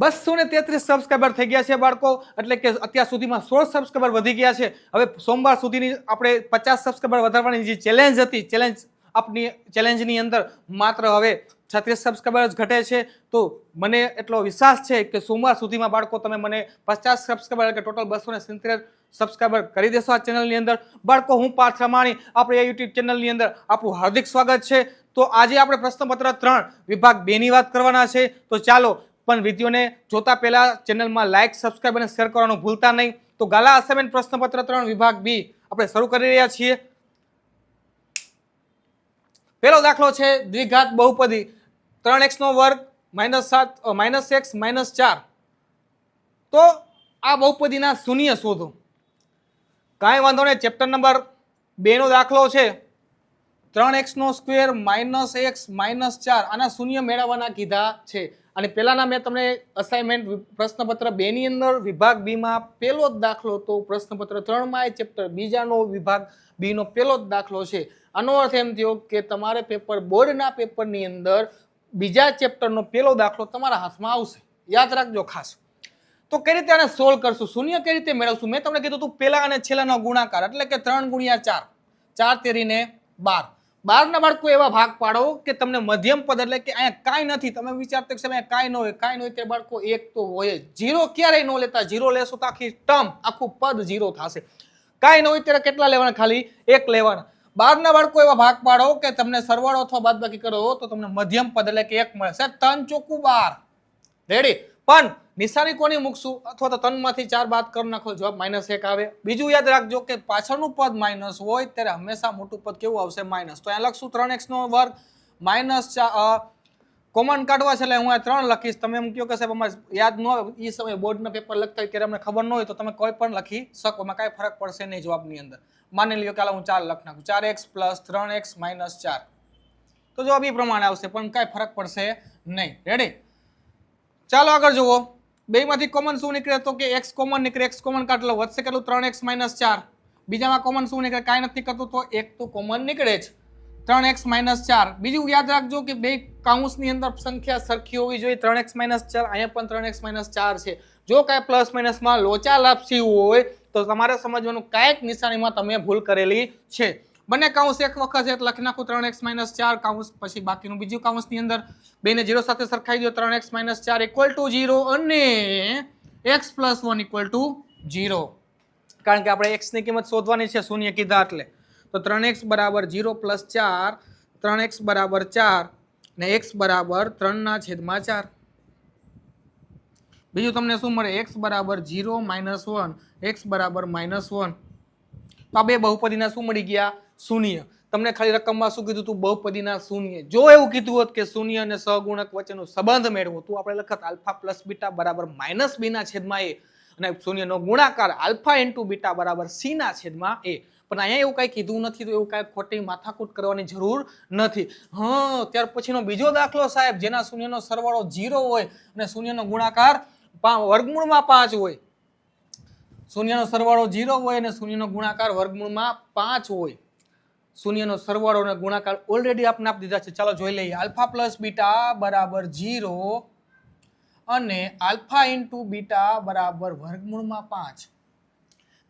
233 subscriber થઈ ગયા છે બાળકો, એટલે કે અત્યાર સુધીમાં 16 સબસ્ક્રાઇબર વધી ગયા છે. હવે સોમવાર સુધીની આપણે 50 સબસ્ક્રાઇબર વધારવાની જે ચેલેન્જ હતી, આપની ચેલેન્જની અંદર માત્ર હવે 36 સબસ્ક્રાઇબર જ ઘટે છે. તો મને એટલો વિશ્વાસ છે કે સોમવાર સુધીમાં બાળકો તમે મને 50 સબસ્ક્રાઇબર એટલે કે ટોટલ 270 સબસ્ક્રાઇબર કરી દેશો આ ચેનલની અંદર. બાળકો, હું પાર્થ રમાણી, આપણે આ યુટ્યુબ ચેનલની અંદર આપણું હાર્દિક સ્વાગત છે. તો આજે આપણે પ્રશ્નપત્ર 3 વિભાગ 2 ની વાત કરવાના છે. તો ચાલો, પણ વિડીયોને જોતા પહેલા ચેનલમાં લાઈક, સબસ્ક્રાઇબ અને શેર કરવાનું ભૂલતા નહીં. તો ગાલા અસાઇનમેન્ટ પ્રશ્નપત્ર 3 વિભાગ બી આપણે શરૂ કરી રહ્યા છીએ. પહેલો દાખલો છે દ્વિઘાત બહુપદી 3x નો વર્ગ -7 -x -4. તો આ બહુપદીના શૂન્ય શોધો. કાંઈ વાંધો નહીં, ચેપ્ટર નંબર 2 નો દાખલો છે 3x નો સ્ક્વેર -x -4. આના શૂન્ય મેળવવાના કીધા છે. અને પહેલાના મેં તમને અસાઇનમેન્ટ પ્રશ્નપત્ર 2 ની અંદર વિભાગ બી માં પહેલો જ દાખલો તો પ્રશ્નપત્ર 3 માં એ ચેપ્ટર બીજાનો વિભાગ બી નો પહેલો જ દાખલો છે. આનો અર્થ એમ થયો કે તમારે બોર્ડના પેપરની અંદર બીજા ચેપ્ટરનો પહેલો દાખલો તમારા હાથમાં આવશે. યાદ રાખજો ખાસ. તો કઈ રીતે આને સોલ્વ કરશું, શૂન્ય કઈ રીતે મેળવશું? મેં તમને કીધું હતું પહેલા અને છેલ્લાનો ગુણાકાર, એટલે કે 3 × 4, 4 તેરીને 12. 12 ના બાળકો એવા ભાગ પાડો કે તમને મધ્યમ પદ, એટલે કે અહીંયા કાંઈ નથી, તમે વિચારતા કે અહીંયા કાંઈ ન હોય, કાંઈ ન હોય ત્યારે બાળકો એક તો હોય જ. ઝીરો ક્યારેય ન લેતા, ઝીરો લેશો તો આખી ટર્મ, આખું પદ ઝીરો થશે. કાંઈ ન હોય ત્યારે કેટલા લેવાના? ખાલી એક લેવાના. 12 ના બાળકો એવા ભાગ પાડો કે તમને સરવાળો અથવા બાદબાકી કરો તો તમને મધ્યમ પદ એટલે કે 1 મળે. સાહેબ 3 ચોકું 12. રેડી? પણ નિશાની કોની મૂકશું? અથવા તો 3 માંથી 4 બાદ કરી નાખો, જવાબ -1 આવે. બીજું યાદ રાખજો કે પાછળનું પદ માઇનસ હોય ત્યારે હંમેશા મોટું પદ કેવું આવશે? માઇનસ. તો અહીંયા લખશું 3x નો વર્ગ -4. કોમન કાઢવા છે એટલે હું આ 3 લખીશ. તમે એમ કહો કે સાહેબ અમારે યાદ ન હોય, એ સમયે બોર્ડના પેપર લખતા હોય ત્યારે અમને ખબર ન હોય તો તમે કોઈ પણ લખી શકો, એમાં કાંઈ ફરક પડશે નહીં જવાબની અંદર. માની લ્યો કે હું 4 લખ નાખું, 4x + 3x - 4. તો જવાબ એ પ્રમાણે આવશે, પણ કાંઈ ફરક પડશે નહીં. રેડી? ચાલો આગળ જુઓ. બેમાંથી કોમન શું નીકળે? તો કે x કોમન નીકળે. x કોમન કાઢ લો, વધશે કેટલું? 3x - 4. બીજામાં કોમન શું નીકળે? કાંઈ નથી કરતું તો 1 તો કોમન નીકળે જ. 3x - 4. બીજું યાદ રાખજો કે બે કાઉન્સની અંદર સંખ્યા સરખી હોવી જોઈએ. 3x - 4, અહીંયા પણ 3x - 4 છે. જો કાંઈ પ્લસ માઇનસમાં લોચા લાપસી હોય તો તમારે સમજવાનું કાંઈક નિશાનીમાં તમે ભૂલ કરેલી છે. બંને કાઉન્સ એક વખત છે લખી નાખું 3x - 4 કાઉન્સ, પછી બાકીનું બીજું કાઉન્સની અંદર બેને 0 સાથે સરખાઈ દો. 3x - 4 = 0 અને x + 1 = 0. કારણ કે આપણે x ની કિંમત શોધવાની છે, શૂન્ય કીધા એટલે. તો 3x = 0 + 4, 3x = 4 ને x = 3/4. બીજું તમને શું મળે? x = 0 - 1, x = -1. તો આ બે બહુપદીના શું મળી ગયા? શૂન્ય. તમને ખાલી રકમમાં શું કીધું હતું? બહુપદીના શૂન્ય. જો એવું કીધું હોત કે શૂન્ય અને સહગુણક વચ્ચેનો સંબંધ મેળવો તો આપણે લખત α + β = -b/a અને શૂન્યનો ગુણાકાર α × β = c/a. પણ અહીંયા એવું કઈ કીધું નથી, તો એવું કઈ ખોટી માથાકૂટ કરવાની જરૂર નથી. ત્યાર પછીનો બીજો દાખલો સાહેબ, જેના શૂન્યનો સરવાળો 0 હોય અને શૂન્યનો ગુણાકાર વર્ગમૂળમાં 5 હોય. શૂન્યનો સરવાળો 0 હોય અને શૂન્યનો ગુણાકાર વર્ગમૂળમાં 5 હોય. શૂન્યનો સરવાળો અને ગુણાકાર ઓલરેડી આપણે આપી દીધા છે. ચાલો જોઈ લઈએ. α + β = 0 અને α × β = વર્ગમૂળમાં 5.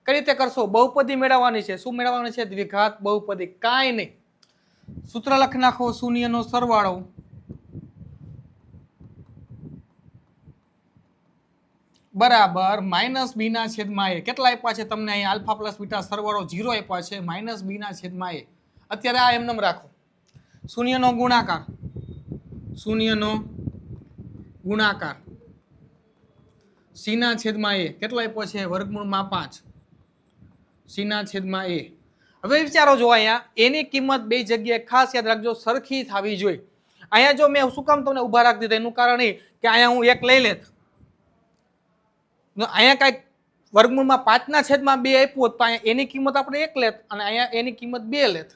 કઈ રીતે કરશો? બહુપદી મેળવવાની છે. શું મેળવવાની છે? દ્વિઘાત બહુપદી. કાંઈ નહીં, સૂત્ર લખી નાખો. શૂન્યનો સરવાળો બરાબર -b/a. કેટલા આપ્યા છે તમને? અહીંયા α + β સરવાળો 0 આપ્યા છે, -b/a. અત્યારે આ એમ રાખો. શૂન્યનો ગુણાકાર c/a કેટલો આપ્યો છે? વર્ગમૂળમાં 5 c/a. હવે વિચારો જો, અહીંયા એની કિંમત બે જગ્યાએ ખાસ યાદ રાખજો સરખી થવી જોઈએ. અહીંયા જો મેં શું કામ તમને ઉભા રાખી દીધા? એનું કારણ એ કે અહીંયા હું 1 લઈ લેત, અહીંયા કઈક વર્ગમૂળમાં 5/2 આપ્યું હોત તો અહીંયા એની કિંમત આપણે 1 લેત અને અહીંયા એની કિંમત 2 લેત,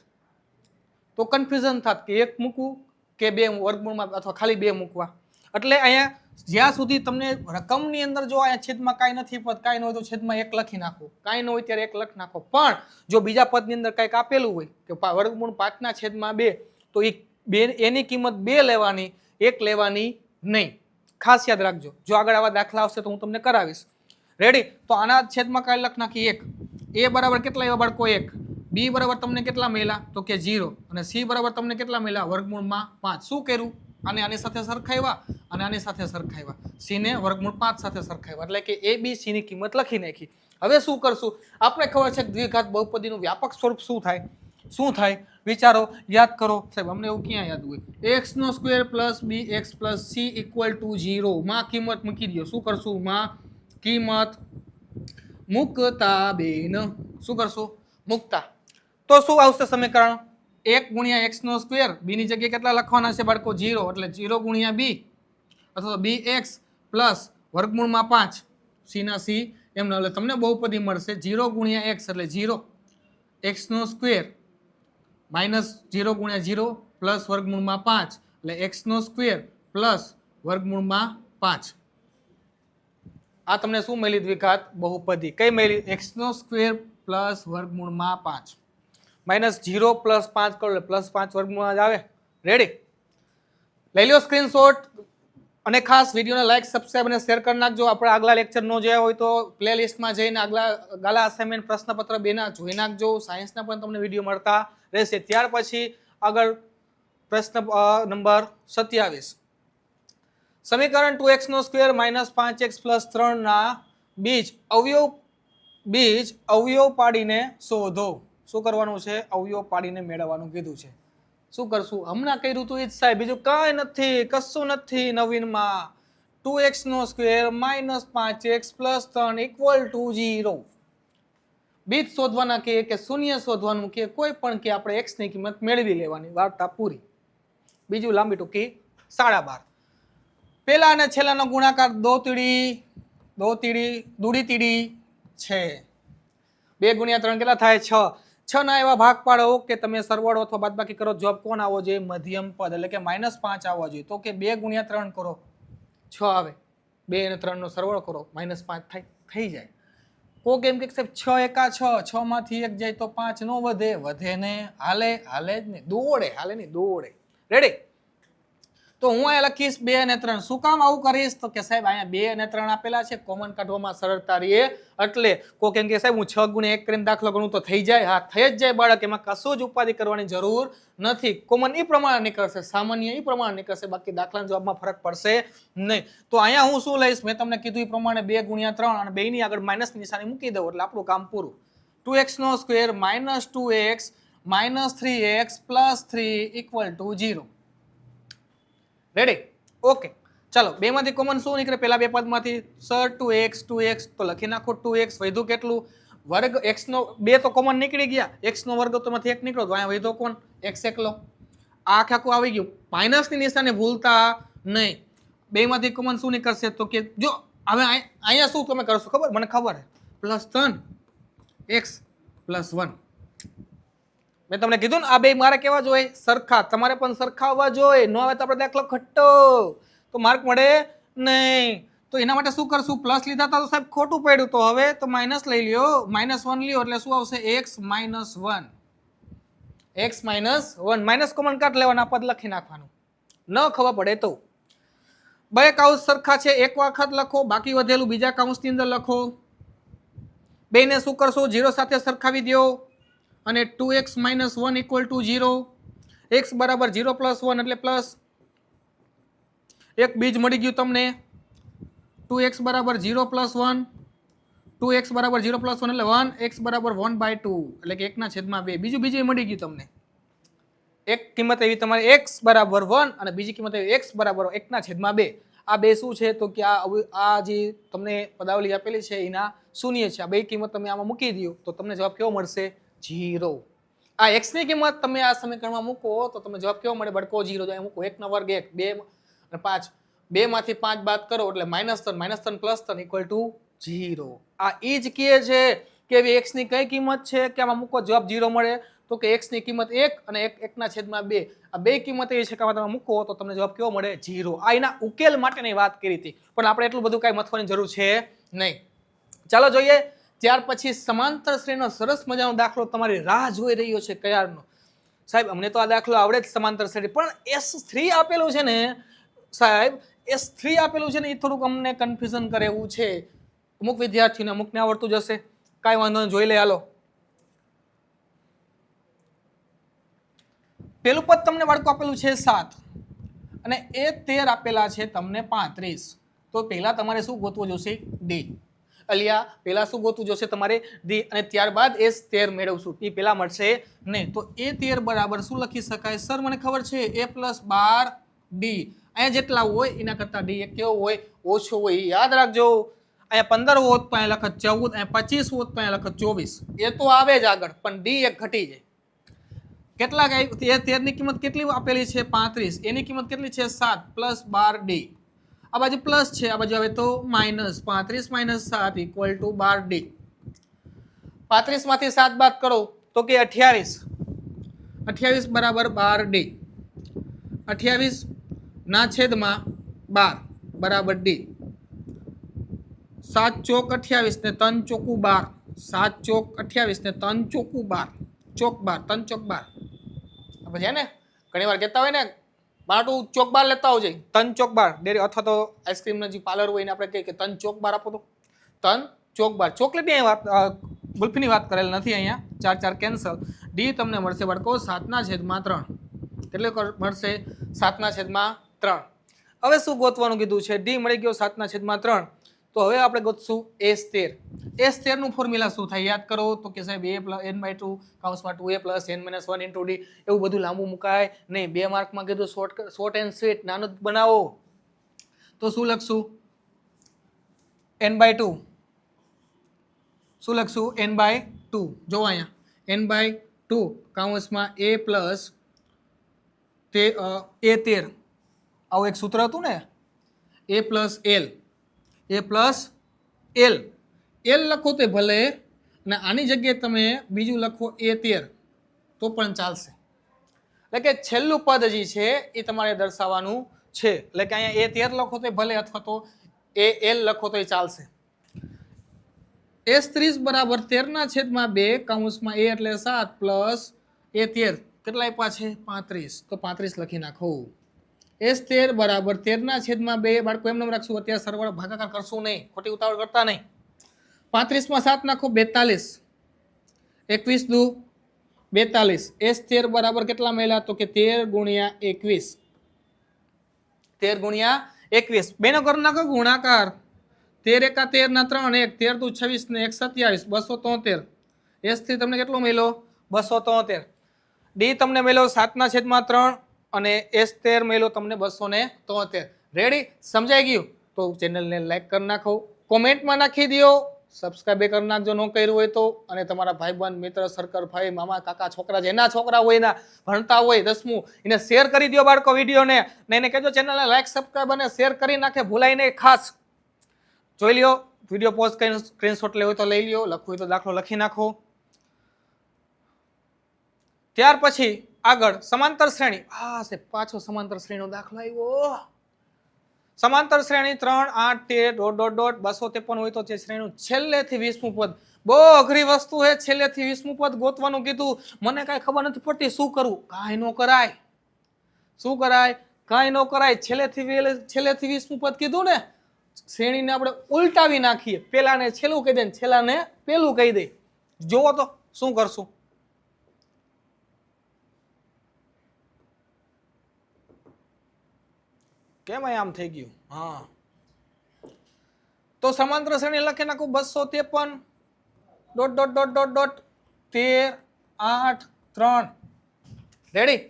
તો કન્ફ્યુઝન થાત કે 1 મૂકવું કે 2 વર્ગમૂળમાં અથવા ખાલી 2 મૂકવા. એટલે અહીંયા જ્યાં સુધી તમને રકમની અંદર જો અહીંયા છેદમાં કાંઈ નથી પદ, કાંઈ ન હોય તો છેદમાં 1 લખી નાખો, કાંઈ ન હોય ત્યારે 1 લખી નાખો. પણ જો બીજા પદની અંદર કંઈક આપેલું હોય કે વર્ગમૂળ 5/2 તો એની કિંમત 2 લેવાની, 1 લેવાની નહીં. ખાસ યાદ રાખજો, જો આગળ આવા દાખલા આવશે તો હું તમને કરાવીશ. રેડી? તો આના છેદમાં કાંઈ લખ નાખી 1. a બરાબર કેટલા આવ્યા બાળકો? 1. b બરાબર તમને કેટલા મળ્યા? તો કે 0. અને c બરાબર તમને કેટલા મળ્યા? વર્ગમૂળમાં 5. શું કર્યું? આને આની સાથે સરખાવ્યા અને આની સાથે સરખાવ્યા. c ને વર્ગમૂળ 5 સાથે સરખાવ્યા, એટલે કે a b c ની કિંમત લખી નાખી. હવે શું કરશું? આપણે ખબર છે કે દ્વિઘાત બહુપદીનું વ્યાપક સ્વરૂપ શું થાય? શું થાય? વિચારો, યાદ કરો. સાહેબ અમને એવું ક્યાં યાદ હોય? x² + bx + c = 0. માં કિંમત મૂકી દો. શું કરશું? માં કિંમત મૂકતા બેન. શું કરશું? મૂકતા. તો શું આવશે સમીકરણ? 1 × x². b ની જગ્યાએ કેટલા લખવાના છે બાળકો? 0. એટલે 0 × b અથવા bx પ્લસ વર્ગમૂળમાં 5 c ના c એમ. એટલે તમને બહુપદી મળશે 0 × x એટલે 0, x² માઇનસ 0 × 0 પ્લસ વર્ગમૂળમાં 5 એટલે x² પ્લસ વર્ગમૂળમાં 5. આ તમને શું મળી? દ્વિઘાત બહુપદી. કઈ મળી? x² પ્લસ વર્ગમૂળમાં 5 માઇનસ 0 પ્લસ 5 કરો એટલે +5 વર્ગમૂળમાં જ આવે. રેડી? લઈ લો સ્ક્રીનશોટ અને ખાસ વિડીયોને લાઈક, સબસ્ક્રાઇબ અને શેર કરી નાખજો. આપણે આગલા લેક્ચર ન જોયા હોય તો પ્લેલિસ્ટમાં જઈને ગાલા અસાઇનમેન્ટ પ્રશ્નપત્ર 2 ના જોઈ નાખજો. સાયન્સના પણ તમને વિડીયો મળતા રહેશે. ત્યાર પછી આગળ પ્રશ્ન નંબર 27. સમીકરણ 2x² - 5x + 3 ના બીજ અવયવ પાડીને શોધો. શું કરવાનું છે? અવયવ પાડીને મેળવવાનું કીધું છે. શું કરશું? હમણાં કર્યું હતું એ જ સાહેબ, બીજું કાંઈ નથી, કશું નથી નવીનમાં. 2x² - 5x + 3 = 0. બીજ શોધવાના કે શૂન્ય શોધવાનું કે કોઈ પણ કે આપણે x ની કિંમત મેળવી લેવાની. વાર્તા પૂરી. બીજું લાંબી ટૂંકી 12.5. પેલા અને છેલ્લાનો ગુણાકાર દૂડી તીડી છે. 2 × 3 કેટલા થાય? 6. 6 ના એવા ભાગ પાડો કે તમે સરવાળો અથવા બાદબાકી કરો. જવાબ કોણ આવવો જોઈએ? મધ્યમ પદ, એટલે કે -5 આવવા જોઈએ. તો કે 2 × 3 કરો 6 આવે. 2 અને 3 નો સરવાળો કરો -5 થાય, થઈ જાય. કોક એમ કે સાહેબ 6 એકા 6, 6 માંથી 1 જાય તો 5 નો વધે ને હાલે જ ને, હાલે ને દોડે. રેડી? તો હું અહીંયા લખીશ 2 અને 3. શું કામ આવું કરીશ? તો કે સાહેબ અહીંયા 2 અને 3 આપેલા છે, કોમન કાઢવામાં સરળતા રહે એટલે. કોક એમ કે સાહેબ હું 6 × 1 કરીને દાખલો ગણું તો થઈ જાય. હા, થઈ જ જાય બાળક, એમાં કશું જ ઉપાધિ કરવાની જરૂર નથી. કોમન એ પ્રમાણે નીકળશે, સામાન્ય એ પ્રમાણે નીકળશે, બાકી દાખલાના જવાબમાં ફરક પડશે નહીં. તો અહીંયા હું શું લઈશ? મેં તમને કીધું એ પ્રમાણે 2 × 3 અને 2 ની આગળ માઇનસ નિશાની મૂકી દઉં એટલે આપણું કામ પૂરું. 2x² - 2x - 3x + 3 = 0. Ready? Okay, ચાલો. 2 માંથી કોમન શું નીકળે? પેલા બે પદમાંથી સર 2x તો લખી નાખો. 2x વધ્યું કેટલું? વર્ગ. x નો 2 તો કોમન નીકળી ગયા, x નો વર્ગ તો માંથી 1 નીકળ્યો, તો અહીંયા વધ્યો કોણ? x એકલો. આ આખું આવી ગયું. માઇનસ ની નિશાને ભૂલતા નહીં. 2 માંથી કોમન શું નીકળશે? તો કે જો હવે અહીંયા શું તમે કરશો ખબર? મને ખબર છે. +3x + 1. મેં તમને કીધું ને આ બે મારે કેવા જોઈએ? સરખા. તમારે પણ સરખા આવવા જોઈએ. ન આવે તો આપણે દાખલો ખટ્ટો તો માર્ક મળે નહીં. તો એના માટે શું કરશું? પ્લસ લીધા હતા તો સાહેબ ખોટું પડ્યું, તો હવે તો માઇનસ લઈ લ્યો. -1 લ્યો એટલે શું આવશે? x - 1. x - 1. માઇનસ કોમન કાઢ લેવાના, પદ લખી નાખવાનું. ન ખબર પડે તો બે કૌંસ સરખા છે, એક વખત લખો, બાકી વધેલું બીજા કૌંસની અંદર લખો. બેને શું કરશો? 0 સાથે સરખાવી દો અને 2x - 1 = 0. x બરાબર 0 + 1 એટલે પ્લસ. એક બીજ મળી ગયું તમને. 2x બરાબર 0 + 1. 2x બરાબર 0 + 1 એટલે 1. x બરાબર 1/2 એટલે કે 1/2. બીજું મળી ગયું તમને. એક કિંમત એવી તમારી x બરાબર 1 અને બીજી કિંમત એવી x બરાબર 1/2. આ બે શું છે? તો કે આ જે તમને પદાવલી આપેલી છે એના શૂન્ય છે. આ બે કિંમત તમે આમાં મૂકી દો તો તમને જવાબ કેવો મળશે? 0. આ x ની કિંમત તમે આ સમીકરણમાં મૂકો તો તમને જવાબ કેવો મળે? બડકો 0. જો મૂકો 1 નો વર્ગ 1, 2 અને 5. 2 માંથી 5 બાદ કરો એટલે -3 + 3 = 0. આ એ જ કહે છે કે x ની કઈ કિંમત છે કે આમાં મૂકો જવાબ 0 મળે? તો કે x ની કિંમત 1 અને 1/2. આ બે કિંમત એવી છે કે આમાં તમે મૂકો તો તમને જવાબ કેવો મળે? 0. આ એના ઉકેલ માટેની વાત કરી હતી, પણ આપણે એટલું બધું કાંઈ મથવાની જરૂર છે નહીં. ચાલો જોઈએ. ત્યાર પછી સમાંતર શ્રેણીનો સરસ મજાનો દાખલો તમારી રાહ જોઈ રહ્યો છે ક્યારનો. સાહેબ અમને તો આ દાખલો આવડે જ, સમાંતર શ્રેણી, પણ S3 આપેલું છે ને સાહેબ, S3 આપેલું છે ને એ થોડુંક અમને કન્ફ્યુઝન કરે એવું છે. અમુક વિદ્યાર્થીઓને અમુકને આવડતું જશે, કાંઈ વાંધો નહીં, જોઈ લે. હાલો, પેલું પદ તમને બાળકો આપેલું છે 7 અને A13 આપેલા છે તમને 35. તો પહેલા તમારે શું ગોતવું જોશે? ડી. અલિયા પહેલા શું ગોતવું જોશે તમારે? ડી, અને ત્યારબાદ S13 મેળવશું. એ પહેલા મળશે નહીં. તો A13 બરાબર શું લખી શકાય? સર મને ખબર છે A + 12 ડી. અહીંયા જેટલા હોય એના કરતા ડી એક કેવો હોય? ઓછો હોય. યાદ રાખજો. અહીંયા 15 હોત તો અહીંયા લખત 14, અહીંયા 25 હોત તો અહીંયા લખત 24. એ તો આવે જ આગળ, પણ ડી એક ઘટી જાય. કેટલા A13 ની કિંમત કેટલી આપેલી છે? 35. એની કિંમત કેટલી છે? 7 + 12 ડી. આ બાજુ પ્લસ છે, આ બાજુ આવે તો માઇનસ. 35 - 7 = 12 ડી. 35 માંથી 7 બાદ કરો તો કે 28. 28 બરાબર 12 ડી. 28 ના છેદમાં 12 બરાબર ડી. 7 ચોક 28 ને 3 ચોકું 12. 7 ચોક 28 ને 3 ચોકું 12. ચોક 12, 3 ચોક 12. પછી ને ઘણી વાર કહેતા હોય ને, બાટું ચોક 12 લેતા આવજે. 3 ચોક 12 ડેરી અથવા તો આઈસ્ક્રીમના જે પાર્લર હોય ને આપણે કહીએ કે 3 ચોક 12 આપો. તો 3 ચોક 12 ચોકલેટની વાત, ગુલ્ફીની વાત કરેલ નથી અહીંયા. 4 4 કેન્સલ. ડી તમને મળશે બાળકો 7/3. કેટલે મળશે? 7/3. હવે શું ગોતવાનું કીધું છે? ડી મળી ગયો 7/3. તો હવે આપણે ગોતશું S13. S13 નું ફોર્મ્યુલા શું થાય? યાદ કરો તો કે સાહેબ A + n/2 કૌંસમાં 2A + n - 1 * d. એવું બધું લાંબુ મુકાય નહીં. 2 માર્કમાં કીધું શોર્ટ એન્ડ સ્વીટ, નાનું જ બનાવો. તો શું લખશું? n/2. શું લખશું? n/2. જો અહીંયા n/2 કૌંસમાં A + A13. આવું એક સૂત્ર હતું ને, A + L. A + L. L લખો તે ભલે, અને આની જગ્યાએ તમે બીજું લખો A13 તો પણ ચાલશે. એટલે કે છેલ્લું પદ જે છે એ તમારે દર્શાવવાનું છે. એટલે કે અહીંયા A13 લખો તો ભલે, અથવા તો AL લખો તો ચાલશે. S30 બરાબર 13/2 કૌંસમાં A એટલે 7 + A13 કેટલા આપ્યા છે? 35. તો 35 લખી નાખો. S13 બરાબર 13/2. બાળકો એમને રાખશું, અત્યારે સરવાળો ભાગાકાર કરશું નહીં, ખોટી ઉતાવળ કરતા નહીં. 35 માં 7 નાખો 42. 21 દુ 42. S13 બરાબર કેટલા મળ્યા? તો કે 13 × 21. 13 × 21. બેનો કર નાખો ગુણાકાર. 13 × 1 = 3, 1 13 દુ 26 ને 1 27, 273. S3 તમને કેટલો મળ્યો? 273. ડી તમને મળ્યો 7/3 અને S13 મળ્યો તમને 273. રેડી? સમજાઈ ગયું? તો ચેનલને લાઈક કરી નાખો, કોમેન્ટમાં નાખી દો, સબસ્ક્રાઇબ કરી નાખજો ન કર્યું હોય તો, અને તમારા ભાઈબંધ, મિત્ર, સર્કલ, ભાઈ, મામા, કાકા, છોકરા, જેના છોકરા હોય એના ભણતા હોય 10મું, એને શેર કરી દો બાળકો વિડીયોને. ને એને કહેજો ચેનલને લાઈક, સબસ્ક્રાઇબ અને શેર કરી નાખે, ભૂલાય નહીં. ખાસ જોઈ લ્યો, વિડીયો પોઝ કરીને સ્ક્રીનશોટ લેવો હોય તો લઈ લ્યો, લખવું હોય તો દાખલો લખી નાખો. ત્યાર પછી આગળ સમાંતર શ્રેણી. પાછો સમાંતર શ્રેણીનો દાખલો આવ્યો. સમાંતર શ્રેણી 3 8 13 ... 253 હોય તો જે શ્રેણીનું છેલ્લેથી 20મું પદ. બહુ અઘરી વસ્તુ છે. છેલ્લેથી 20મું પદ ગોતવાનું કીધું. મને કાંઈ ખબર નથી પડતી શું કરવું. કાંઈ ન કરાય. શું કરાય? કાંઈ ન કરાય. છેલ્લેથી 20મું પદ કીધું ને, શ્રેણીને આપણે ઉલટાવી નાખીએ. પેલાને છેલ્લું કહી દે ને છેલ્લાને પેલું કહી દે. જોવો તો શું કરશું? કેમ આમ થઈ ગયું? હા, તો સમાંતર શ્રેણી લખી નાખું 253 ... 13 8 3. રેડી?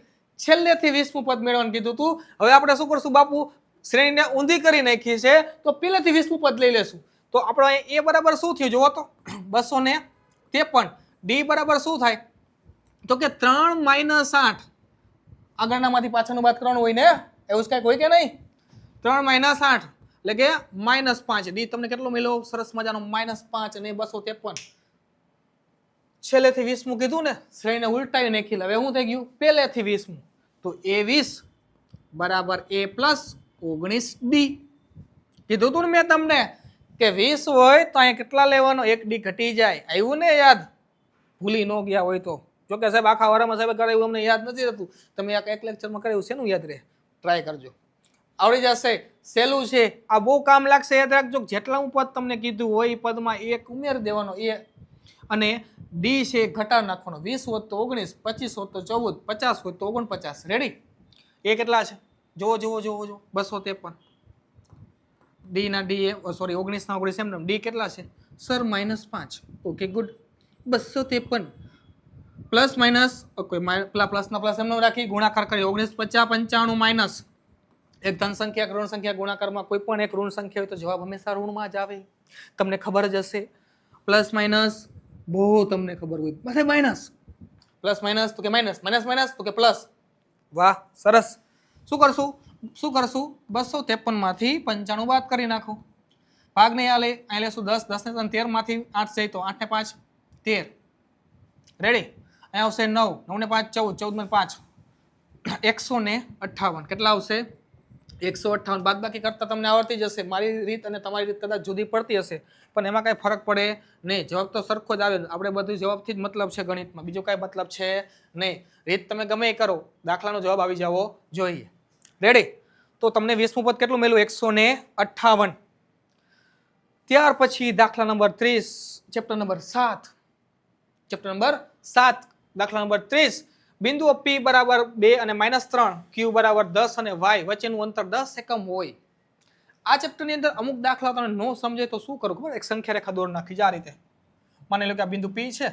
છેલ્લેથી 20મું પદ મેળવવાનું કીધું તું. હવે આપણે શું કરશું બાપુ? શ્રેણીને ઊંધી કરી નાખી છે, તો પહેલેથી 20મું પદ લઈ લેશું. તો આપણે એ બરાબર શું થયું જોવો તો? 253. ડી બરાબર શું થાય? તો કે 3 - 8. આગળનામાંથી પાછળનું બાદ કરવાનું હોય ને, એવું જ કાંઈક હોય કે નહીં? 3 - 8 એટલે કે -5. ડી તમને કેટલો મળ્યો? સરસ મજાનો -5 અને 253. છેલ્લેથી 20મું કીધું ને, શ્રેણીને ઉલટાવી નાખી. હવે શું થઈ ગયું? પહેલેથી 20મું. તો A20 બરાબર A + 19 ડી. કીધું તું ને મેં તમને કે 20 હોય તો અહીંયા કેટલા લેવાનો? 1 ડી ઘટી જાય. આવ્યું ને યાદ? ભૂલી ન ગયા હોય તો. જો કે સાહેબ આખા વારામાં સાહેબ કરાવ્યું, અમને યાદ નથી રહેતું. તમે એક લેક્ચરમાં કરાવ્યું છે, એનું યાદ રહે. ટ્રાય કરજો. આવડી જશે, સહેલું છે, આ બહુ કામ લાગશે. યાદ રાખજો, જેટલા હું પદ તમને કીધું હોય એ પદમાં એક ઉમેરી દેવાનો એ, અને ડી છે ઘટાડ નાખવાનો. 20 હોત તો 19, 25 હોત તો 14, 50 હોત તો 49. રેડી? એ કેટલા છે? જુઓ 253. ડી ના ડી સોરી 19 ના 19 એમ. ડી કેટલા છે sir? -5. Okay good. 253 plus minus okay, plus ના પ્લસ એમને રાખી, ગુણાકાર કરી 19 50 95 માઇનસ એક ધન સંખ્યા ઋણ સંખ્યા ગુણાકારમાં કોઈ પણ એક ઋણ સંખ્યા હોય તો જવાબ હંમેશા ઋણમાં જ આવે. તમને ખબર જ હશે. પ્લસ માઇનસ બહુ તમને ખબર હોય, બધે માઇનસ. પ્લસ માઇનસ તો કે માઇનસ, માઇનસ તો કે પ્લસ. વાહ સરસ. શું કરશું 253 માંથી 95 બાદ કરી નાખો. ભાગ નહીં આલે, અહીં લેશું 10, 10 ને 13 માંથી 8 જાય તો 8 ને 5 13. રેડી? અહીં આવશે 9, 9 ને 5 14, 14 ને 5 158. કેટલા આવશે? 158. બાદ બાકી કરતા તમને આવડતી જશે. મારી રીત અને તમારી રીત કદાચ જુદી પડતી હશે, પણ એમાં કાંઈ ફરક પડે નહીં. જવાબ તો સરખો જ આવે. આપણે બધું જવાબથી જ મતલબ છે ગણિતમાં, બીજો કાંઈ મતલબ છે નહીં. રીત તમે ગમે એ કરો, દાખલાનો જવાબ આવી જવો જોઈએ. રેડી? તો તમને 20મું પદ કેટલું મળ્યું? 158. ત્યાર પછી દાખલા number 30, chapter number 7. Chapter number 7, દાખલા નંબર 30. બિંદુઓ P બરાબર 2 અને -3, Q બરાબર 10 અને Y વચ્ચેનું અંતર 10 એકમ હોય. આ ચેપ્ટરની અંદર અમુક દાખલા તમને ન સમજે તો શું કરું ખબર? એક સંખ્યા રેખા દોર નાખી આ રીતે. માની લો કે આ બિંદુ P છે,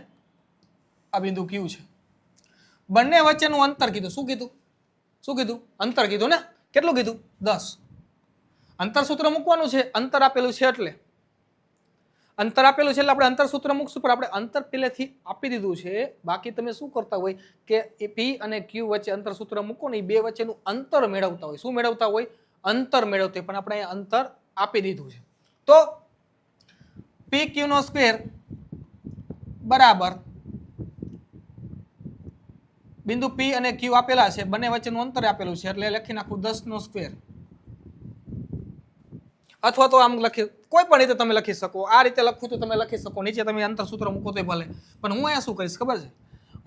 આ બિંદુ Q છે. બંને વચ્ચેનું અંતર કીધું. શું કીધું? અંતર કીધું ને? કેટલું કીધું? 10. અંતર સૂત્ર મૂકવાનું છે. અંતર આપેલું છે એટલે આપણે અંતર સૂત્ર મૂકશું, પણ આપણે અંતર પહેલેથી આપી દીધું છે. બાકી તમે શું કરતા હોય કે એ P અને Q વચ્ચે અંતર સૂત્ર મૂકો ને, એ બે વચ્ચેનું અંતર મેળવતા હોય. શું મેળવતા હોય? અંતર મેળવતા હોય. પણ આપણે અહીંયા અંતર આપી દીધું છે. તો PQ નો સ્ક્વેર બરાબર બિંદુ P અને Q આપેલા છે, બંને વચ્ચેનું અંતર આપેલું છે, એટલે લખી નાખું 10 નો સ્ક્વેર. અથવા તો આમ લખી, કોઈ પણ રીતે તમે લખી શકો. આ રીતે લખું તો તમે લખી શકો, નીચે તમે અંતર સૂત્ર મૂકો તો ભલે. પણ હું અહીંયા શું કરીશ ખબર છે?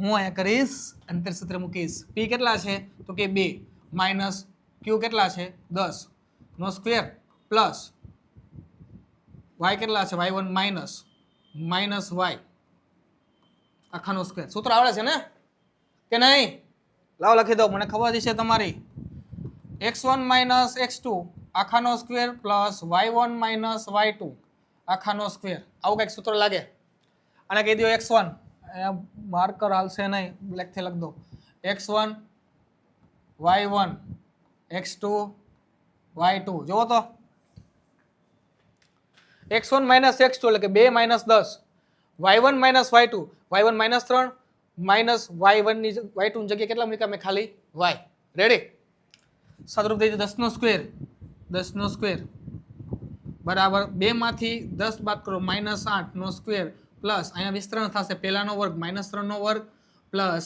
હું અહીંયા કરીશ અંતર સૂત્ર મૂકીશ. P કેટલા છે તો કે 2 માઇનસ Q કેટલા છે 10 નો સ્ક્વેર પ્લસ Y કેટલા છે y1 માઇનસ y આખાનો સ્ક્વેર. સૂત્ર આવડે છે ને કે નહીં? લાવ લખી દો, મને ખબર છે તમારી. x1 માઇનસ x2 આખાનો square plus y1 minus y2 આખાનો સ્ક્વેર. આવું કંઈક સૂત્ર લાગે. અને કહી દો x1, માર્કર હાલશે નહીં, બ્લેકથી લખ દો. x1 y1 x2 y2. જોવો તો x1 માઇનસ x2 એટલે કે 2 minus 10, y1 minus y2, y1 minus 3 minus y1 ની y2 ની જગ્યાએ કેટલા મૂક્યા મેં? ખાલી y. રેડી? સદરૂપ થઈ 10 નો સ્ક્વેર બરાબર 2 માંથી 10 બાદ કરો -8 નો સ્ક્વેર પ્લસ અહીંયા વિસ્તરણ થશે પહેલાનો વર્ગ -3 નો વર્ગ પ્લસ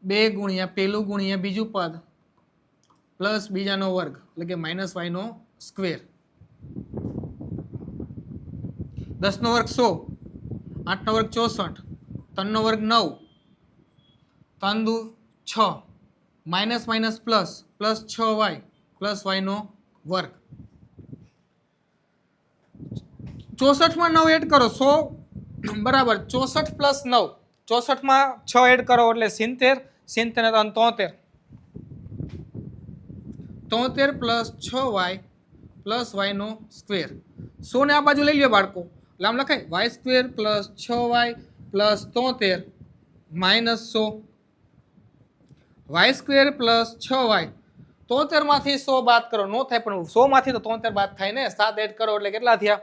2 ગુણ્યા પહેલું ગુણ્યા બીજું પદ પ્લસ બીજાનો વર્ગ એટલે કે -y નો સ્ક્વેર. 10 નો વર્ગ 100, 8 નો વર્ગ 64, 3 નો વર્ગ 9, 3 દુ 6, minus minus plus plus 6y plus y નો વર્ગ. 64 માં 9 એડ કરો 100 બરાબર 64 પ્લસ 9, 64 માં 6 એડ કરો એટલે 70, 70 અને 73, 73 પ્લસ 6y પ્લસ y નો સ્ક્વેર. 100 ને આ બાજુ લઈ લ્યો બાળકો, એટલે આમ લખાય y square plus 6y plus 73 minus 100, y square plus 6y. 73 માંથી 100 બાદ કરો, નો થાય, પણ 100 માંથી તો 73 બાદ થાય ને. 7 એડ કરો એટલે કેટલા થયા?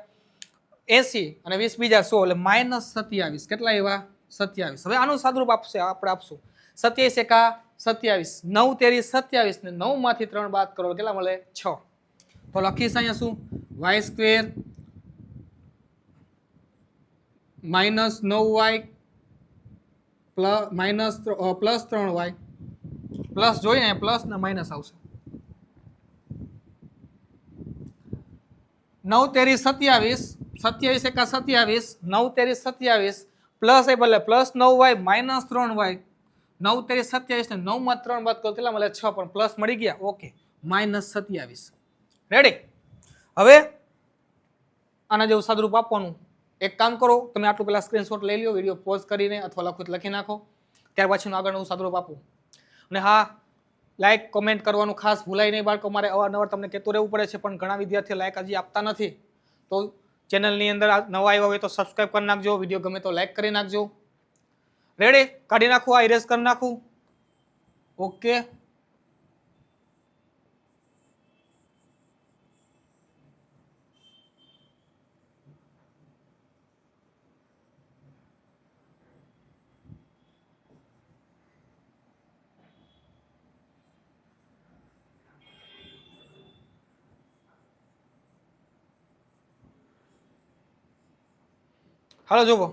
80 અને 20 બીજા 100 એટલે -27. કેટલા એવા? 27. હવે આનું સાદુરૂપ આપણે આપશું. 27 એકા 27, 9 તેરી 27 ને 9 માંથી 3 બાદ કરો કેટલા મળે? 6. તો લખીશ અહીંયા શું? y square minus 9y plus 3y plus જોઈએ અહીંયા પ્લસ ને માઇનસ આવશે. 9 તેરી 27, 27 એકા 27, 9 તેરી 27 પ્લસ એ બદલે પ્લસ 9y -3y, 9 તેરી 27 ને 9 માં 3 બાદ કરો કેટલા મળે? 6. પણ પ્લસ મળી ગયા. ઓકે, -27. રેડી? હવે આના જેવું સાદુરૂપ આપવાનું. એક કામ કરો, તમે આટલું પેલા સ્ક્રીનશોટ લઈ લો, વિડીયો પોઝ કરીને અથવા લખી નાખો, ત્યાર પછીનું આગળનું સાદુરૂપ આપો. અને હા, લાઈક કોમેન્ટ કરવાનું ખાસ ભૂલાય નહીં બાળકો. મારે અવારનવાર તમને કહેતું રહેવું પડે છે, પણ ઘણા વિદ્યાર્થીઓ લાઈક હજી આપતા નથી. તો ચેનલની અંદર નવા આવ્યા હોય તો સબસ્ક્રાઈબ કરી નાખજો, વિડીયો ગમે તો લાઈક કરી નાખજો. રેડી? કાઢી નાખું, આ ઇરેઝ કરી નાખું. ઓકે, હાલો જુઓ,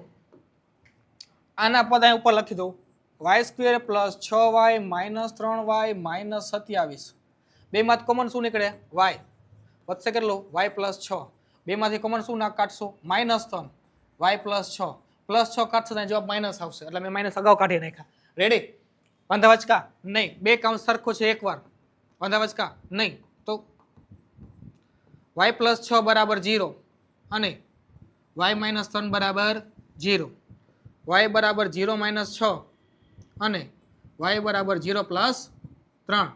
આના પદ અહીં ઉપર લખી દઉં. y² + 6y - 3y - 27. બેમાંથી કોમન શું નીકળે? y. વધશે કેટલું? y + 6. બેમાંથી કોમન શું ના કાઢશો? -3. y + 6. +6 કાઢશો તો જવાબ માઇનસ આવશે, એટલે મેં માઇનસ અગાઉ કાઢી નાખ્યા. રેડી? વાંધા વચકા નહીં. બે કામ સરખો છે એકવાર. વાંધા વચકા નહીં. તો y + 6 = 0 અને y - 3 = 0. y = 0 - 6 અને y = 0 + 3.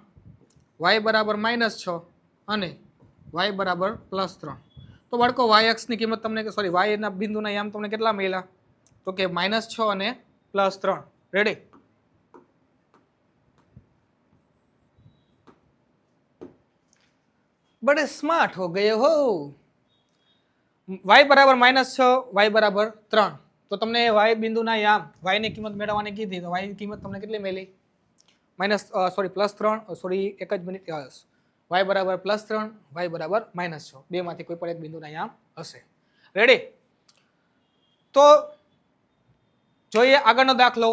y = -6 અને y = +3. તો બાળકો y અક્ષની કિંમત તમને, સોરી, y ના બિંદુના યામ તમને કેટલા મળ્યા? તો કે -6 અને +3. રેડી? बड़े स्मार्ट हो गए हो. y = -6, y = 3. તો તમને y બિંદુના યામ, y ની કિંમત મેળવવાની કીધી, તો y ની કિંમત તમને કેટલી મળી? +3, સોરી, એક જ મિનિટ. y = +3, y = -6. બેમાંથી કોઈ પણ એક બિંદુના યામ હશે. રેડી? તો જોઈએ આગળનો દાખલો.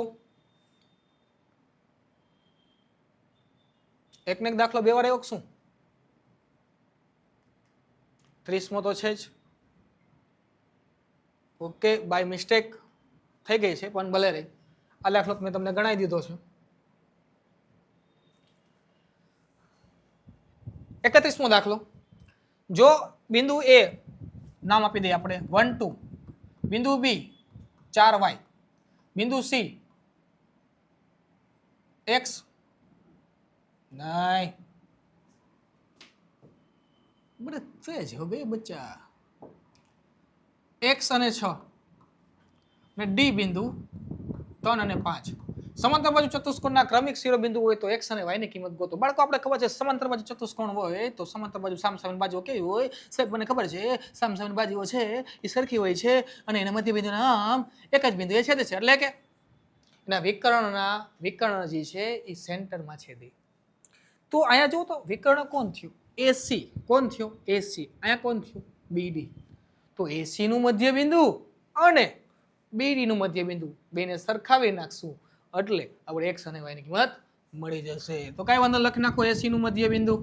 એકને એક દાખલો બે વાર આવ્યો શું? 30મો તો છે જ. ઓકે, બાય મિસ્ટેક થઈ ગઈ છે, પણ ભલે રહી. આ દાખલો મેં તમને ગણાવી દીધો છે. 31મો દાખલો. જો બિંદુ A નામ આપી દઈએ આપણે 1 2, બિંદુ B 4y, બિંદુ C x નહીં બરાબર છે હો બે બચ્ચા, x અને 6 ને D બિંદુ 3 અને 5. સમાંતર બાજુ ચતુષ્કોણના ક્રમિક શિરોબિંદુ હોય તો x અને y ની કિંમત ગોતો. બાળકો આપણે ખબર છે સમાંતર બાજુ ચતુષ્કોણ હોય તો સમાંતર બાજુ સામસામેની બાજુઓ કેવી હોય? સાહેબ મને ખબર છે સામસામેની બાજુઓ છે એ સરખી હોય છે અને એના મધ્ય બિંદુના નામ એક જ બિંદુએ છેદે છે, એટલે કે એના વિકર્ણ જે છે એ સેન્ટરમાં છેદે. તો અહીંયા જો તો વિકર્ણ કોણ થયું? AC. કોણ થયો? AC. અહીંયા કોણ થયું? BD. તો AC નું મધ્ય બિંદુ અને BD નું મધ્ય બિંદુ બેને સરખાવી નાખશું એટલે આપણે x અને y ની કિંમત મળી જશે. તો કઈ વાંધો, લખી નાખો AC નું મધ્ય બિંદુ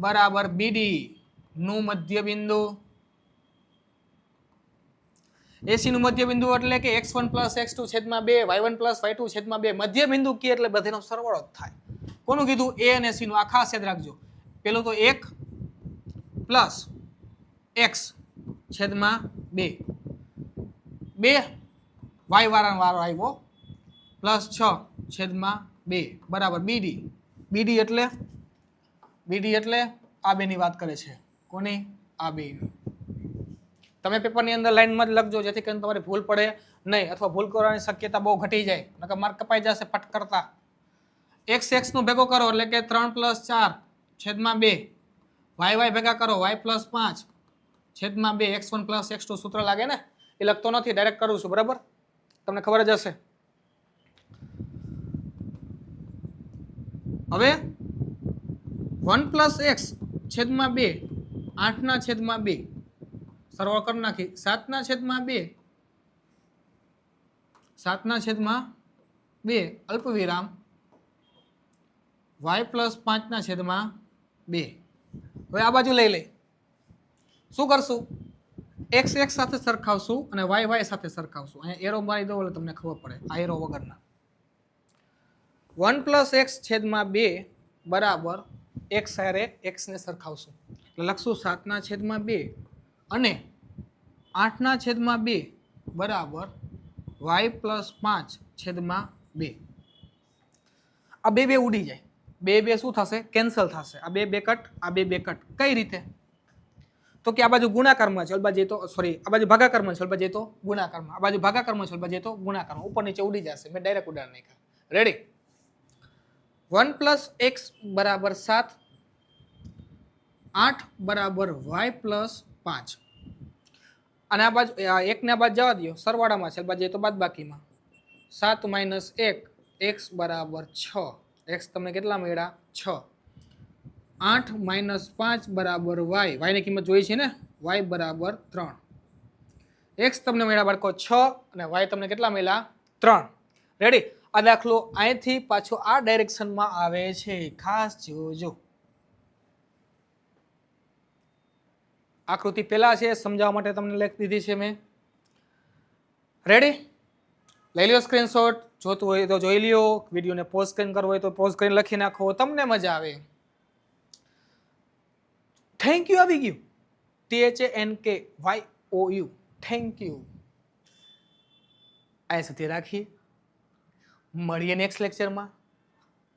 બરાબર BD નું મધ્ય બિંદુ. AC નું મધ્ય બિંદુ એટલે કે x1 + x2 છેદમાં 2, y1 + y2 છેદમાં 2. મધ્ય બિંદુ કે એટલે બધાનો સરવાળો જ થાય. કોનું કીધું? A અને C નું. આ ખાસ યાદ રાખજો. પેલું તો 1 + x છેદમાં 2, 2 y વાળો આવ્યો +6 છેદમાં 2 બરાબર BD. BD એટલે આ બેની વાત કરે છે. કોની? આ બે. તમે પેપરની અંદર લાઈનમાં જ લખજો જેથી કરીને તમારી ભૂલ પડે નહીં, અથવા ભૂલ કરવાની શક્યતા બહુ ઘટી જાય, નકર માર્ક કપાઈ જશે ફટ કરતા. x નો ભેગો કરો એટલે કે 3 + 4 છેદમાં 2, y ભેગા કરો y + 5 છેદમાં 2, x1 + x2 સૂત્ર લાગે ને, એ લખતો નથી, ડાયરેક્ટ કરું છું, બરાબર? તમને ખબર જ હશે. હવે 1 + x છેદમાં 2 8 છેદમાં 2 સરવાળો કરી નાખી 7 છેદમાં 2 7 છેદમાં 2 અલ્પ વિરામ y + 5 છેદમાં 2. હવે આ બાજુ લઈ લે. શું કરશું? x સાથે સરખાવશું અને y સાથે સરખાવશું. અહીંયા એરો મારી દો એટલે તમને ખબર પડે. આ એરો વગરના 1 પ્લસ એક્સ છેદમાં 2 બરાબર એક્સ હારે એક્સને સરખાવશું એટલે લખશું 7 છેદમાં 2 અને 8 છેદમાં 2 બરાબર વાય પ્લસ 5 છેદમાં 2. આ બે ઉડી જાય, બે શું થશે? કેન્સલ થશે. આ બે કટ, આ બે કટ. કઈ રીતે? તો કે આ બાજુ ગુણાકારમાં છે, ઓલ બાજુ તો સોરી આ બાજુ ભાગાકારમાં છે, ઓલ બાજુ તો ગુણાકારમાં. આ બાજુ ભાગાકારમાં છે, ઓલ બાજુ તો ગુણાકારમાં. ઉપર નીચે ઉડી જશે. મેં ડાયરેક્ટ ઉડાડી નાખ્યા. રેડી? 1 પ્લસ એક્સ બરાબર 7, 8 બરાબર વાય પ્લસ 5. અને આ બાજુ એકને આ બાજુ જવા દો, સરવાળામાં છે, બાજુ તો બાદબાકીમાં. 7 માઇનસ 1 એક્સ બરાબર 6. એક્સ તમને કેટલા મળ્યા? 6. 8 માઇનસ 5 બરાબર વાય. વાયની કિંમત જોઈ છે ને? વાય બરાબર 3. એક્સ તમને મળ્યા બાળકો 6 અને વાય તમને કેટલા મળ્યા? 3. રેડી? આ દાખલો અહીંથી પાછો આ ડાયરેક્શનમાં આવે છે, ખાસ જોજો. આકૃતિ પેલા છે, સમજાવવા માટે તમને લખી દીધી છે મેં. રેડી? લઈ લ્યો સ્ક્રીનશોટ. જોતું હોય તો જોઈ લ્યો, વિડીયોને પોઝ કરીને કરવો હોય તો પોઝ કરીને લખી નાખો, તમને મજા આવે. થેન્ક યુ આવી ગયું. THANKYOU. Thank you. આ સુધી રાખીએ. મળીએ નેક્સ્ટ લેક્ચરમાં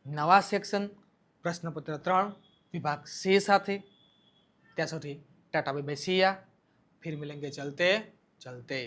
નવા સેક્શન પ્રશ્નપત્ર 3 વિભાગ C સાથે. ત્યાં સુધી टाटा बाय बाय, सिया, फिर मिलेंगे चलते चलते.